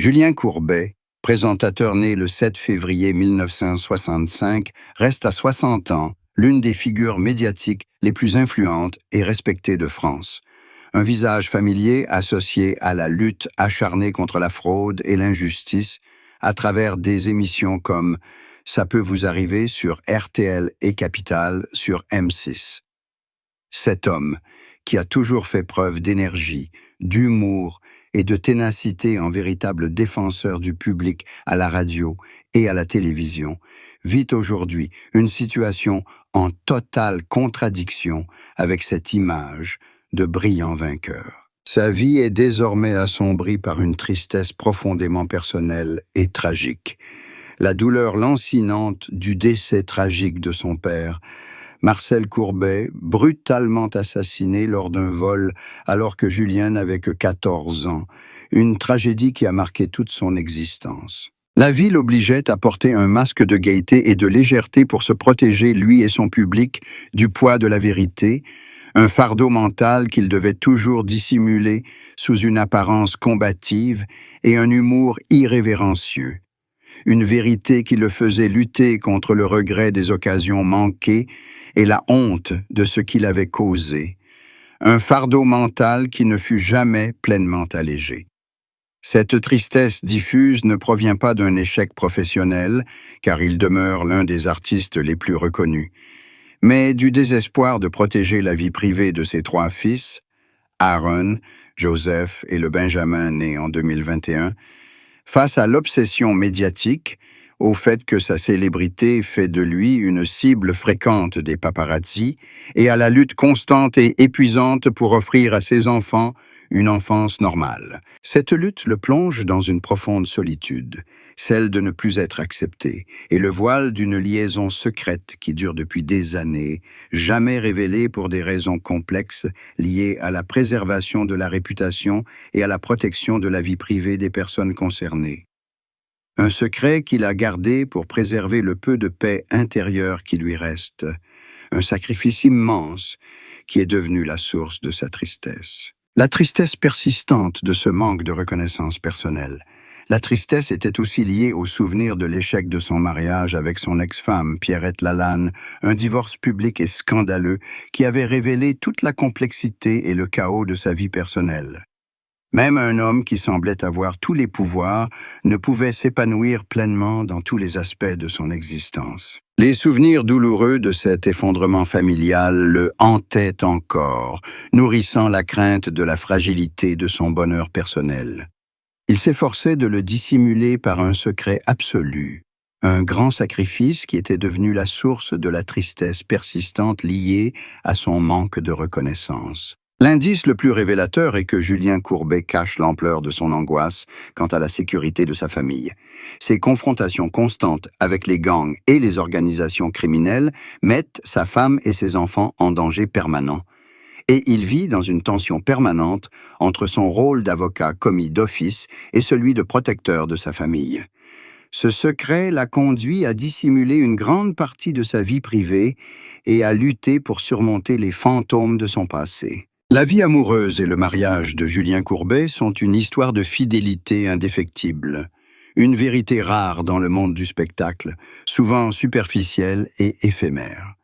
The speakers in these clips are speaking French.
Julien Courbet, présentateur né le 7 février 1965, reste à 60 ans l'une des figures médiatiques les plus influentes et respectées de France. Un visage familier associé à la lutte acharnée contre la fraude et l'injustice à travers des émissions comme Ça peut vous arriver sur RTL et Capital sur M6. Cet homme, qui a toujours fait preuve d'énergie, d'humour et de ténacité en véritable défenseur du public à la radio et à la télévision, vit aujourd'hui une situation en totale contradiction avec cette image de brillant vainqueur. Sa vie est désormais assombrie par une tristesse profondément personnelle et tragique. La douleur lancinante du décès tragique de son père, Marcel Courbet, brutalement assassiné lors d'un vol alors que Julien n'avait que 14 ans, une tragédie qui a marqué toute son existence. La vie l'obligeait à porter un masque de gaieté et de légèreté pour se protéger, lui et son public, du poids de la vérité, un fardeau mental qu'il devait toujours dissimuler sous une apparence combative et un humour irrévérencieux. Une vérité qui le faisait lutter contre le regret des occasions manquées et la honte de ce qu'il avait causé. Un fardeau mental qui ne fut jamais pleinement allégé. Cette tristesse diffuse ne provient pas d'un échec professionnel, car il demeure l'un des artistes les plus reconnus, mais du désespoir de protéger la vie privée de ses 3 fils, Aaron, Joseph et le Benjamin né en 2021, face à l'obsession médiatique, au fait que sa célébrité fait de lui une cible fréquente des paparazzis, et à la lutte constante et épuisante pour offrir à ses enfants une enfance normale. Cette lutte le plonge dans une profonde solitude, celle de ne plus être accepté, et le voile d'une liaison secrète qui dure depuis des années, jamais révélée pour des raisons complexes liées à la préservation de la réputation et à la protection de la vie privée des personnes concernées. Un secret qu'il a gardé pour préserver le peu de paix intérieure qui lui reste, un sacrifice immense qui est devenu la source de sa tristesse. La tristesse persistante de ce manque de reconnaissance personnelle. La tristesse était aussi liée au souvenir de l'échec de son mariage avec son ex-femme, Pierrette Lalanne, un divorce public et scandaleux qui avait révélé toute la complexité et le chaos de sa vie personnelle. Même un homme qui semblait avoir tous les pouvoirs ne pouvait s'épanouir pleinement dans tous les aspects de son existence. Les souvenirs douloureux de cet effondrement familial le hantaient encore, nourrissant la crainte de la fragilité de son bonheur personnel. Il s'efforçait de le dissimuler par un secret absolu, un grand sacrifice qui était devenu la source de la tristesse persistante liée à son manque de reconnaissance. L'indice le plus révélateur est que Julien Courbet cache l'ampleur de son angoisse quant à la sécurité de sa famille. Ses confrontations constantes avec les gangs et les organisations criminelles mettent sa femme et ses enfants en danger permanent. Et il vit dans une tension permanente entre son rôle d'avocat commis d'office et celui de protecteur de sa famille. Ce secret l'a conduit à dissimuler une grande partie de sa vie privée et à lutter pour surmonter les fantômes de son passé. La vie amoureuse et le mariage de Julien Courbet sont une histoire de fidélité indéfectible, une vérité rare dans le monde du spectacle, souvent superficielle et éphémère.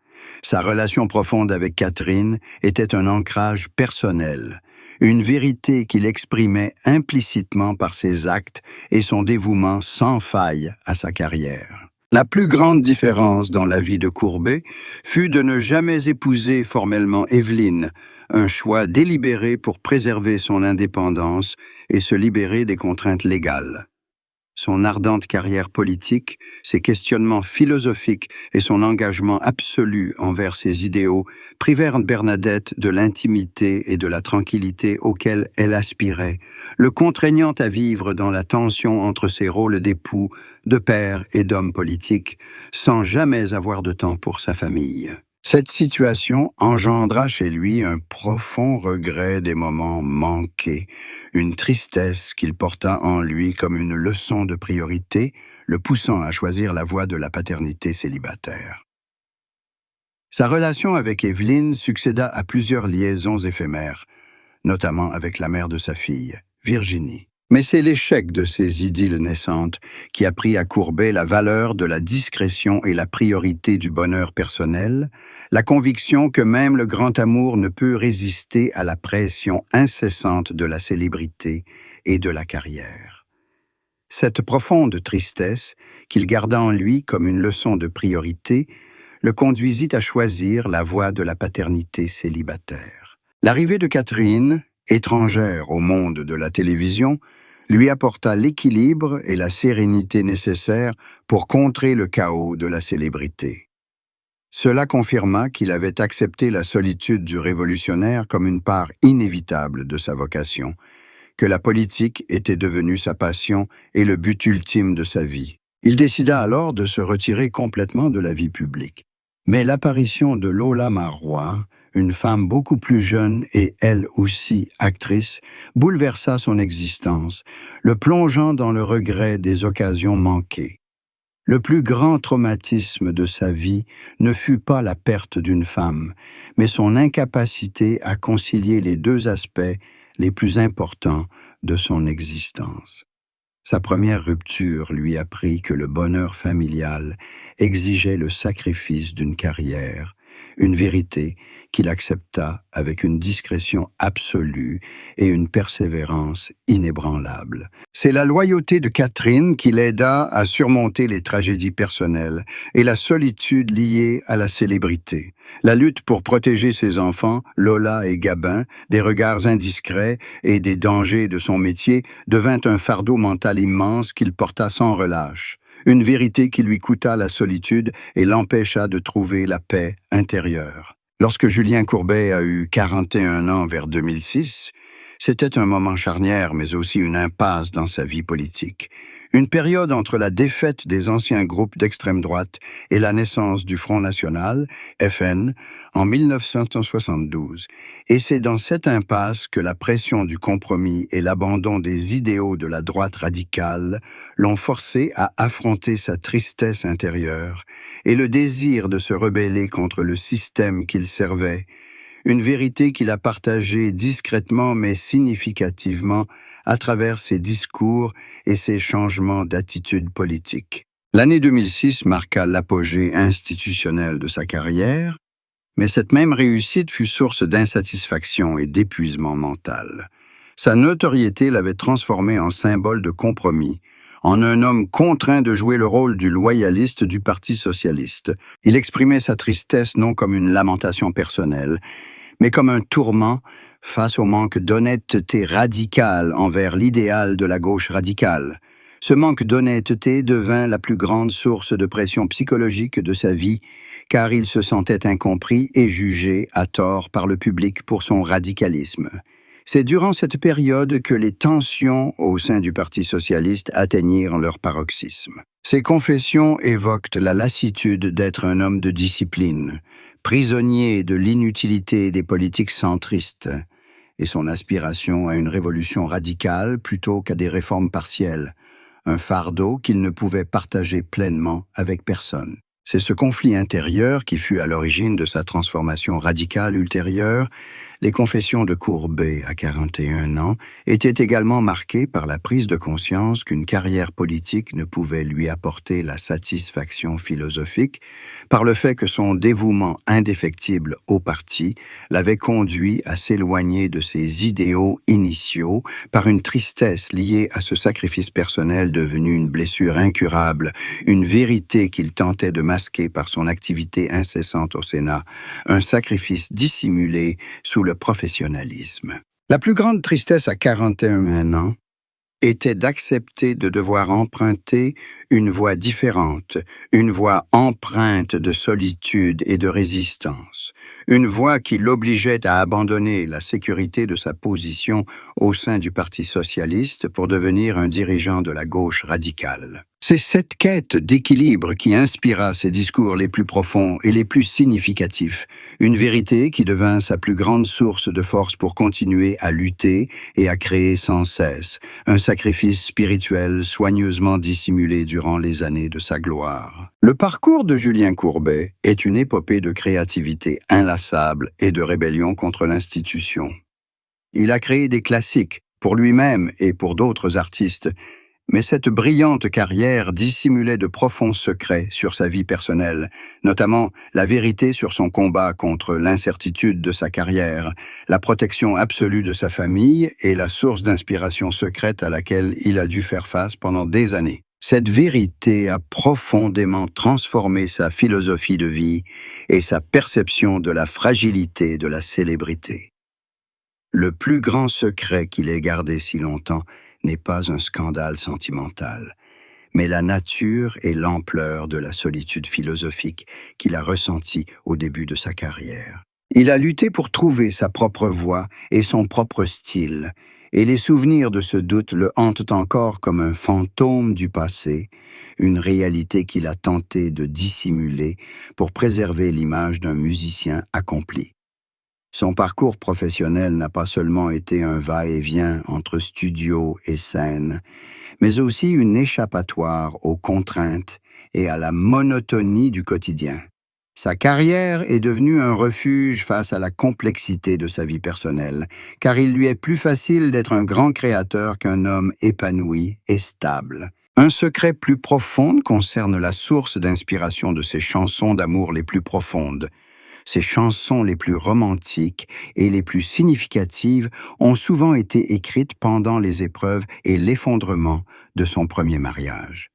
Sa relation profonde avec Catherine était un ancrage personnel, une vérité qu'il exprimait implicitement par ses actes et son dévouement sans faille à sa carrière. La plus grande différence dans la vie de Courbet fut de ne jamais épouser formellement Evelyne, un choix délibéré pour préserver son indépendance et se libérer des contraintes légales. Son ardente carrière politique, ses questionnements philosophiques et son engagement absolu envers ses idéaux privèrent Bernadette de l'intimité et de la tranquillité auxquelles elle aspirait, le contraignant à vivre dans la tension entre ses rôles d'époux, de père et d'homme politique, sans jamais avoir de temps pour sa famille. Cette situation engendra chez lui un profond regret des moments manqués, une tristesse qu'il porta en lui comme une leçon de priorité, le poussant à choisir la voie de la paternité célibataire. Sa relation avec Evelyne succéda à plusieurs liaisons éphémères, notamment avec la mère de sa fille, Virginie. Mais c'est l'échec de ces idylles naissantes qui apprit à Courbet la valeur de la discrétion et la priorité du bonheur personnel, la conviction que même le grand amour ne peut résister à la pression incessante de la célébrité et de la carrière. Cette profonde tristesse, qu'il garda en lui comme une leçon de priorité, le conduisit à choisir la voie de la paternité célibataire. L'arrivée de Catherine, étrangère au monde de la télévision, lui apporta l'équilibre et la sérénité nécessaires pour contrer le chaos de la célébrité. Cela confirma qu'il avait accepté la solitude du révolutionnaire comme une part inévitable de sa vocation, que la politique était devenue sa passion et le but ultime de sa vie. Il décida alors de se retirer complètement de la vie publique. Mais l'apparition de Lola Marois, une femme beaucoup plus jeune et elle aussi actrice, bouleversa son existence, le plongeant dans le regret des occasions manquées. Le plus grand traumatisme de sa vie ne fut pas la perte d'une femme, mais son incapacité à concilier les deux aspects les plus importants de son existence. Sa première rupture lui apprit que le bonheur familial exigeait le sacrifice d'une carrière, une vérité qu'il accepta avec une discrétion absolue et une persévérance inébranlable. C'est la loyauté de Catherine qui l'aida à surmonter les tragédies personnelles et la solitude liée à la célébrité. La lutte pour protéger ses enfants, Lola et Gabin, des regards indiscrets et des dangers de son métier devint un fardeau mental immense qu'il porta sans relâche. Une vérité qui lui coûta la solitude et l'empêcha de trouver la paix intérieure. Lorsque Julien Courbet a eu 41 ans vers 2006, c'était un moment charnière mais aussi une impasse dans sa vie politique. Une période entre la défaite des anciens groupes d'extrême droite et la naissance du Front National, FN, en 1972. Et c'est dans cette impasse que la pression du compromis et l'abandon des idéaux de la droite radicale l'ont forcé à affronter sa tristesse intérieure et le désir de se rebeller contre le système qu'il servait, une vérité qu'il a partagée discrètement mais significativement à travers ses discours et ses changements d'attitude politique. L'année 2006 marqua l'apogée institutionnel de sa carrière, mais cette même réussite fut source d'insatisfaction et d'épuisement mental. Sa notoriété l'avait transformé en symbole de compromis, en un homme contraint de jouer le rôle du loyaliste du Parti socialiste. Il exprimait sa tristesse non comme une lamentation personnelle, mais comme un tourment face au manque d'honnêteté radicale envers l'idéal de la gauche radicale. Ce manque d'honnêteté devint la plus grande source de pression psychologique de sa vie, car il se sentait incompris et jugé à tort par le public pour son radicalisme. C'est durant cette période que les tensions au sein du Parti socialiste atteignirent leur paroxysme. Ces confessions évoquent la lassitude d'être un homme de discipline, prisonnier de l'inutilité des politiques centristes, et son aspiration à une révolution radicale plutôt qu'à des réformes partielles, un fardeau qu'il ne pouvait partager pleinement avec personne. C'est ce conflit intérieur qui fut à l'origine de sa transformation radicale ultérieure. Les confessions de Courbet, à 41 ans, étaient également marquées par la prise de conscience qu'une carrière politique ne pouvait lui apporter la satisfaction philosophique, par le fait que son dévouement indéfectible au parti l'avait conduit à s'éloigner de ses idéaux initiaux par une tristesse liée à ce sacrifice personnel devenu une blessure incurable, une vérité qu'il tentait de masquer par son activité incessante au Sénat, un sacrifice dissimulé sous le professionnalisme. La plus grande tristesse à 41 ans était d'accepter de devoir emprunter une voie différente, une voie empreinte de solitude et de résistance, une voie qui l'obligeait à abandonner la sécurité de sa position au sein du Parti socialiste pour devenir un dirigeant de la gauche radicale. C'est cette quête d'équilibre qui inspira ses discours les plus profonds et les plus significatifs, une vérité qui devint sa plus grande source de force pour continuer à lutter et à créer sans cesse, un sacrifice spirituel soigneusement dissimulé durant les années de sa gloire. Le parcours de Julien Courbet est une épopée de créativité inlassable et de rébellion contre l'institution. Il a créé des classiques pour lui-même et pour d'autres artistes, mais cette brillante carrière dissimulait de profonds secrets sur sa vie personnelle, notamment la vérité sur son combat contre l'incertitude de sa carrière, la protection absolue de sa famille et la source d'inspiration secrète à laquelle il a dû faire face pendant des années. Cette vérité a profondément transformé sa philosophie de vie et sa perception de la fragilité de la célébrité. Le plus grand secret qu'il ait gardé si longtemps n'est pas un scandale sentimental, mais la nature et l'ampleur de la solitude philosophique qu'il a ressentie au début de sa carrière. Il a lutté pour trouver sa propre voie et son propre style, et les souvenirs de ce doute le hantent encore comme un fantôme du passé, une réalité qu'il a tenté de dissimuler pour préserver l'image d'un musicien accompli. Son parcours professionnel n'a pas seulement été un va-et-vient entre studio et scène, mais aussi une échappatoire aux contraintes et à la monotonie du quotidien. Sa carrière est devenue un refuge face à la complexité de sa vie personnelle, car il lui est plus facile d'être un grand créateur qu'un homme épanoui et stable. Un secret plus profond concerne la source d'inspiration de ses chansons d'amour les plus profondes. Ses chansons les plus romantiques et les plus significatives ont souvent été écrites pendant les épreuves et l'effondrement de son premier mariage.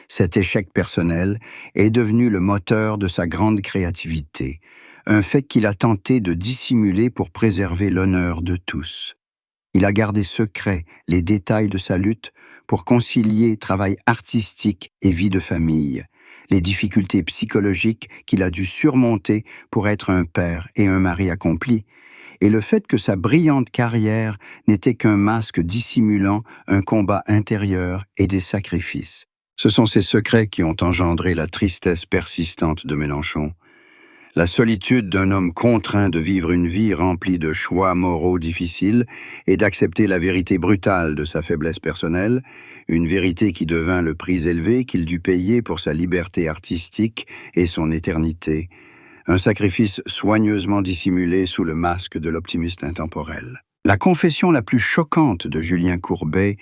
Cet échec personnel est devenu le moteur de sa grande créativité, un fait qu'il a tenté de dissimuler pour préserver l'honneur de tous. Il a gardé secret les détails de sa lutte pour concilier travail artistique et vie de famille, les difficultés psychologiques qu'il a dû surmonter pour être un père et un mari accompli, et le fait que sa brillante carrière n'était qu'un masque dissimulant un combat intérieur et des sacrifices. Ce sont ces secrets qui ont engendré la tristesse persistante de Mélenchon, la solitude d'un homme contraint de vivre une vie remplie de choix moraux difficiles et d'accepter la vérité brutale de sa faiblesse personnelle, une vérité qui devint le prix élevé qu'il dut payer pour sa liberté artistique et son éternité, un sacrifice soigneusement dissimulé sous le masque de l'optimiste intemporel. La confession la plus choquante de Julien Courbet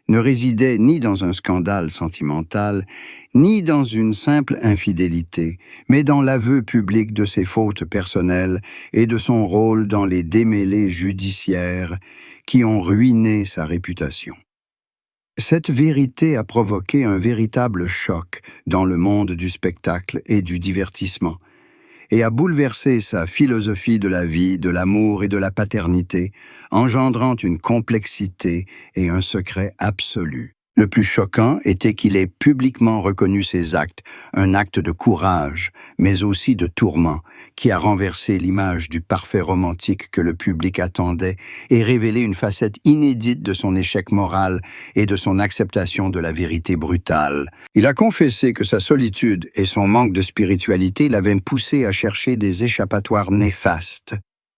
ne résidait ni dans un scandale sentimental, ni dans une simple infidélité, mais dans l'aveu public de ses fautes personnelles et de son rôle dans les démêlés judiciaires qui ont ruiné sa réputation. Cette vérité a provoqué un véritable choc dans le monde du spectacle et du divertissement, et a bouleversé sa philosophie de la vie, de l'amour et de la paternité, engendrant une complexité et un secret absolu. Le plus choquant était qu'il ait publiquement reconnu ses actes, un acte de courage, mais aussi de tourment, qui a renversé l'image du parfait romantique que le public attendait et révélé une facette inédite de son échec moral et de son acceptation de la vérité brutale. Il a confessé que sa solitude et son manque de spiritualité l'avaient poussé à chercher des échappatoires néfastes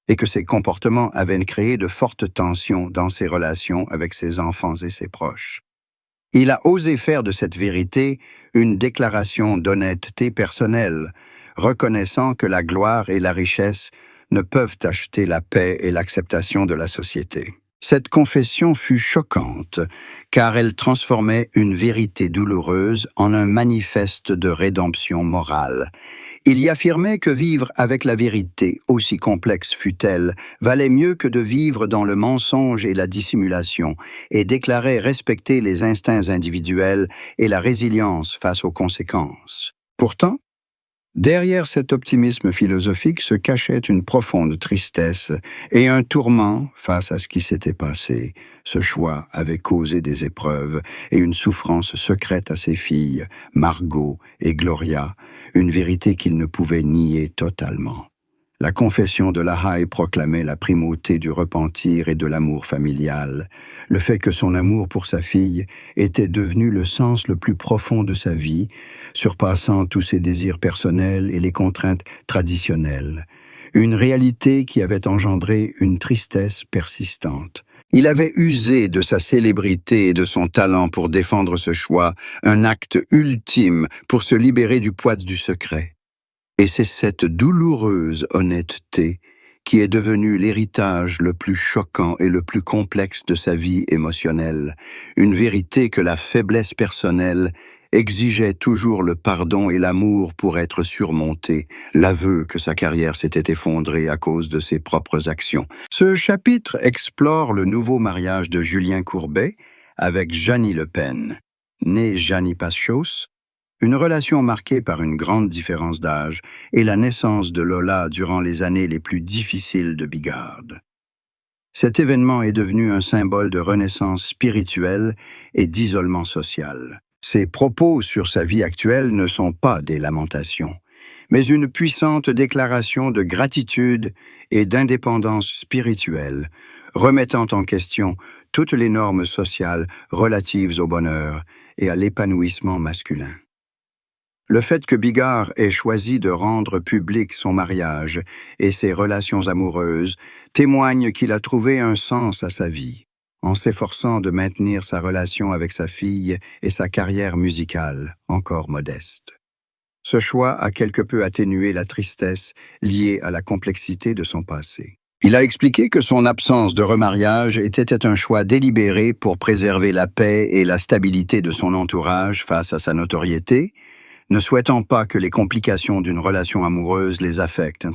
et que ses comportements avaient créé de fortes tensions dans ses relations avec ses enfants et ses proches. Il a osé faire de cette vérité une déclaration d'honnêteté personnelle, reconnaissant que la gloire et la richesse ne peuvent acheter la paix et l'acceptation de la société. Cette confession fut choquante, car elle transformait une vérité douloureuse en un manifeste de rédemption morale. Il y affirmait que vivre avec la vérité, aussi complexe fût-elle, valait mieux que de vivre dans le mensonge et la dissimulation, et déclarait respecter les instincts individuels et la résilience face aux conséquences. Pourtant, derrière cet optimisme philosophique se cachait une profonde tristesse et un tourment face à ce qui s'était passé. Ce choix avait causé des épreuves et une souffrance secrète à ses filles, Margot et Gloria, une vérité qu'il ne pouvait nier totalement. La confession de La Haye proclamait la primauté du repentir et de l'amour familial, le fait que son amour pour sa fille était devenu le sens le plus profond de sa vie, surpassant tous ses désirs personnels et les contraintes traditionnelles, une réalité qui avait engendré une tristesse persistante. Il avait usé de sa célébrité et de son talent pour défendre ce choix, un acte ultime pour se libérer du poids du secret. Et c'est cette douloureuse honnêteté qui est devenu l'héritage le plus choquant et le plus complexe de sa vie émotionnelle, une vérité que la faiblesse personnelle exigeait toujours le pardon et l'amour pour être surmontée, l'aveu que sa carrière s'était effondrée à cause de ses propres actions. Ce chapitre explore le nouveau mariage de Julien Courbet avec Jeannie Le Pen, née Jeannie Pachos, une relation marquée par une grande différence d'âge et la naissance de Lola durant les années les plus difficiles de Bigard. Cet événement est devenu un symbole de renaissance spirituelle et d'isolement social. Ses propos sur sa vie actuelle ne sont pas des lamentations, mais une puissante déclaration de gratitude et d'indépendance spirituelle, remettant en question toutes les normes sociales relatives au bonheur et à l'épanouissement masculin. Le fait que Bigard ait choisi de rendre public son mariage et ses relations amoureuses témoigne qu'il a trouvé un sens à sa vie, en s'efforçant de maintenir sa relation avec sa fille et sa carrière musicale, encore modeste. Ce choix a quelque peu atténué la tristesse liée à la complexité de son passé. Il a expliqué que son absence de remariage était un choix délibéré pour préserver la paix et la stabilité de son entourage face à sa notoriété, ne souhaitant pas que les complications d'une relation amoureuse les affectent.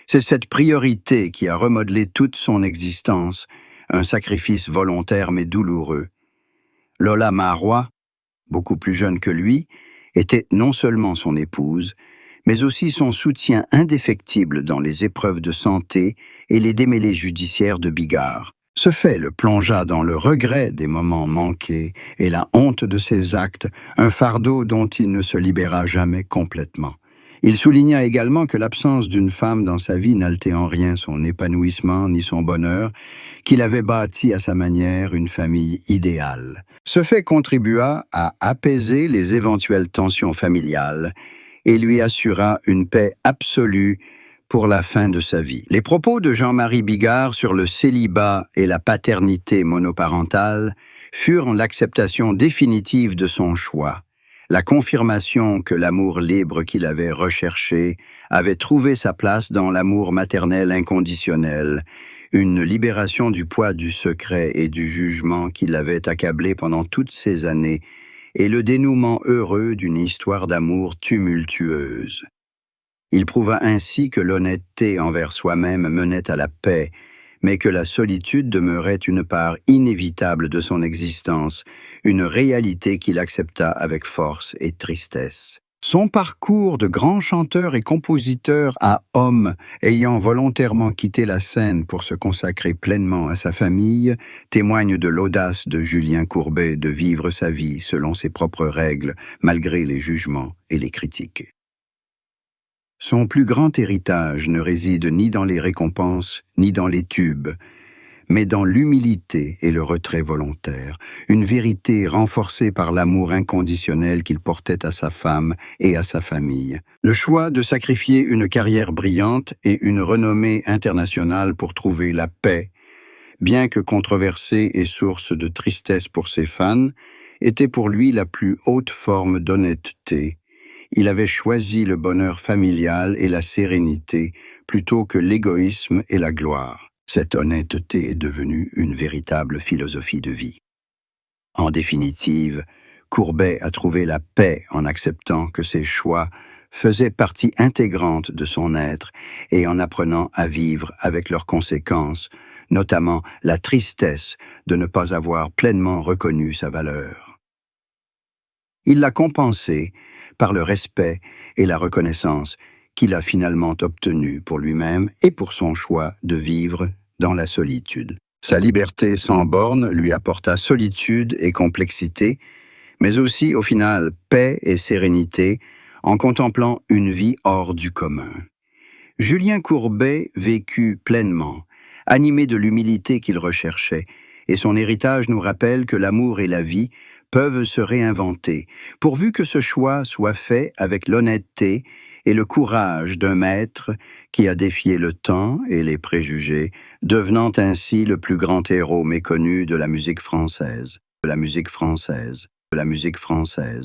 C'est cette priorité qui a remodelé toute son existence, un sacrifice volontaire mais douloureux. Lola Marois, beaucoup plus jeune que lui, était non seulement son épouse, mais aussi son soutien indéfectible dans les épreuves de santé et les démêlés judiciaires de Bigard. Ce fait le plongea dans le regret des moments manqués et la honte de ses actes, un fardeau dont il ne se libéra jamais complètement. Il souligna également que l'absence d'une femme dans sa vie n'altérait en rien son épanouissement ni son bonheur, qu'il avait bâti à sa manière une famille idéale. Ce fait contribua à apaiser les éventuelles tensions familiales et lui assura une paix absolue pour la fin de sa vie. Les propos de Jean-Marie Bigard sur le célibat et la paternité monoparentale furent l'acceptation définitive de son choix, la confirmation que l'amour libre qu'il avait recherché avait trouvé sa place dans l'amour maternel inconditionnel, une libération du poids du secret et du jugement qui l'avait accablé pendant toutes ces années, et le dénouement heureux d'une histoire d'amour tumultueuse. Il prouva ainsi que l'honnêteté envers soi-même menait à la paix, mais que la solitude demeurait une part inévitable de son existence, une réalité qu'il accepta avec force et tristesse. Son parcours de grand chanteur et compositeur à homme ayant volontairement quitté la scène pour se consacrer pleinement à sa famille témoigne de l'audace de Julien Courbet de vivre sa vie selon ses propres règles, malgré les jugements et les critiques. Son plus grand héritage ne réside ni dans les récompenses, ni dans les tubes, mais dans l'humilité et le retrait volontaire, une vérité renforcée par l'amour inconditionnel qu'il portait à sa femme et à sa famille. Le choix de sacrifier une carrière brillante et une renommée internationale pour trouver la paix, bien que controversée et source de tristesse pour ses fans, était pour lui la plus haute forme d'honnêteté. Il avait choisi le bonheur familial et la sérénité plutôt que l'égoïsme et la gloire. Cette honnêteté est devenue une véritable philosophie de vie. En définitive, Courbet a trouvé la paix en acceptant que ses choix faisaient partie intégrante de son être et en apprenant à vivre avec leurs conséquences, notamment la tristesse de ne pas avoir pleinement reconnu sa valeur. Il l'a compensée par le respect et la reconnaissance qu'il a finalement obtenu pour lui-même et pour son choix de vivre dans la solitude. Sa liberté sans bornes lui apporta solitude et complexité, mais aussi, au final, paix et sérénité en contemplant une vie hors du commun. Julien Courbet vécut pleinement, animé de l'humilité qu'il recherchait, et son héritage nous rappelle que l'amour et la vie peuvent se réinventer, pourvu que ce choix soit fait avec l'honnêteté et le courage d'un maître qui a défié le temps et les préjugés, devenant ainsi le plus grand héros méconnu de la musique française, de la musique française, de la musique française.